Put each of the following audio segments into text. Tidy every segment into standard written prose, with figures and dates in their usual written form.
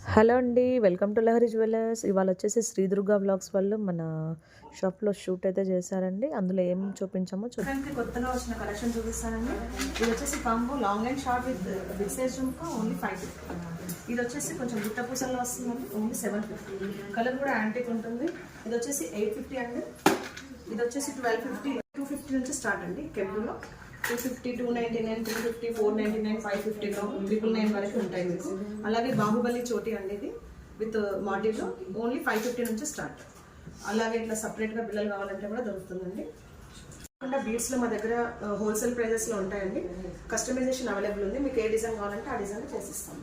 Hello అండి. Welcome to Lahari jewellers. ఇవాళ వచ్చేసి శ్రీ దుర్గా వ్లాగ్స్ వాళ్ళు మన షాప్‌లో షూట్ అయితే చేశారండి. అందులో ఏం చూపించామో కొత్తగా వచ్చిన కలెక్షన్ చూపిస్తానండి. ఇది వచ్చేసి combo long and short with big size jhumka only 550. ఇది వచ్చేసి కొంచెం గుట్ట పూసల్లో వస్తుందండి ఓన్లీ 750. కలర్ కూడా యాంటిక్ ఉంటుంది. ఇది వచ్చేసి 850 అండి. ఇది వచ్చేసి 1250, 250 నుంచి స్టార్ట్ అండి. కెంపులో 250, 299, 350, 499, 550లో 999 వరకు ఉంటాయి మీకు. అలాగే బాహుబలి చోటి అండి ఇది విత్ మాడ్యూల్ ఓన్లీ 550 నుంచి స్టార్ట్. అలాగే ఇట్లా సపరేట్గా బిల్లలు కావాలంటే కూడా దొరుకుతుందండి. కాకుండా బీడ్స్లో మా దగ్గర హోల్సేల్ ప్రైజెస్లో ఉంటాయండి. కస్టమైజేషన్ అవైలబుల్ ఉంది. మీకు ఏ డిజైన్ కావాలంటే ఆ డిజైన్ చేసిస్తాం.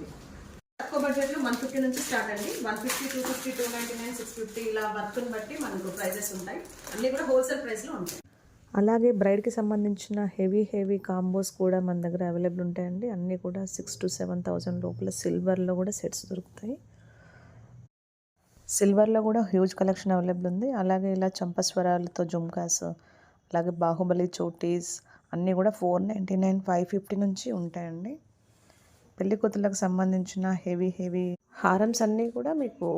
తక్కువ బడ్జెట్లో 150 నుంచి స్టార్ట్ అండి. 150, 250, 299, 650 ఇలా వర్క్ని బట్టి మనకు ప్రైజెస్ ఉంటాయి. అన్నీ కూడా హోల్సేల్ ప్రైస్లో ఉంటాయి. అలాగే బ్రైడ్కి సంబంధించిన హెవీ కాంబోస్ కూడా మన దగ్గర అవైలబుల్ ఉంటాయండి. అన్నీ కూడా 6,000 to 7,000 లోపల సిల్వర్లో కూడా సెట్స్ దొరుకుతాయి. సిల్వర్లో కూడా హ్యూజ్ కలెక్షన్ అవైలబుల్ ఉంది. అలాగే ఇలా చంపస్వరాలతో జుమ్కాస్, అలాగే బాహుబలి చోటీస్ అన్నీ కూడా 499, 550 నుంచి ఉంటాయండి. పెళ్లి కూతుళ్ళకు సంబంధించిన హెవీ హారమ్స్ అన్నీ కూడా మీకు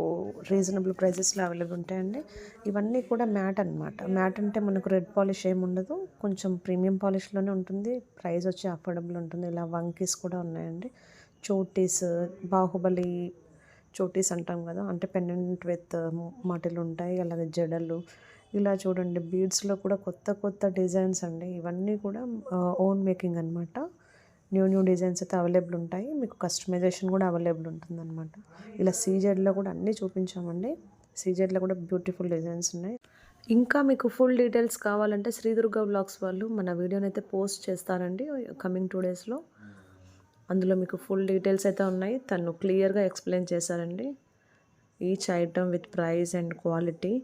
రీజనబుల్ ప్రైజెస్లో అవైలబుల్ ఉంటాయండి. ఇవన్నీ కూడా మ్యాట్ అనమాట. మ్యాట్ అంటే మనకు రెడ్ పాలిష్ ఏమి ఉండదు, కొంచెం ప్రీమియం పాలిష్లోనే ఉంటుంది. ప్రైస్ వచ్చి అఫోర్డబుల్ ఉంటుంది. ఇలా వంకీస్ కూడా ఉన్నాయండి. చోటీస్, బాహుబలి చోటీస్ అంటాం కదా, అంటే పెండెంట్ విత్ మాటలు ఉంటాయి. అలాగే జడలు ఇలా చూడండి. బీడ్స్లో కూడా కొత్త డిజైన్స్ అండి. ఇవన్నీ కూడా ఓన్ మేకింగ్ అనమాట. న్యూ డిజైన్స్ అయితే అవైలబుల్ ఉంటాయి. మీకు కస్టమైజేషన్ కూడా అవైలబుల్ ఉంటుందన్నమాట. ఇలా సీజెడ్లో కూడా అన్నీ చూపించామండి. సీజెడ్లో కూడా బ్యూటిఫుల్ డిజైన్స్ ఉన్నాయి. ఇంకా మీకు ఫుల్ డీటెయిల్స్ కావాలంటే శ్రీ దుర్గా వ్లాగ్స్ వాళ్ళు మన వీడియోని అయితే పోస్ట్ చేస్తారండి కమింగ్ 2 డేస్లో. అందులో మీకు ఫుల్ డీటెయిల్స్ అయితే ఉన్నాయి. తను క్లియర్గా ఎక్స్ప్లెయిన్ చేశారండి each item with price and quality.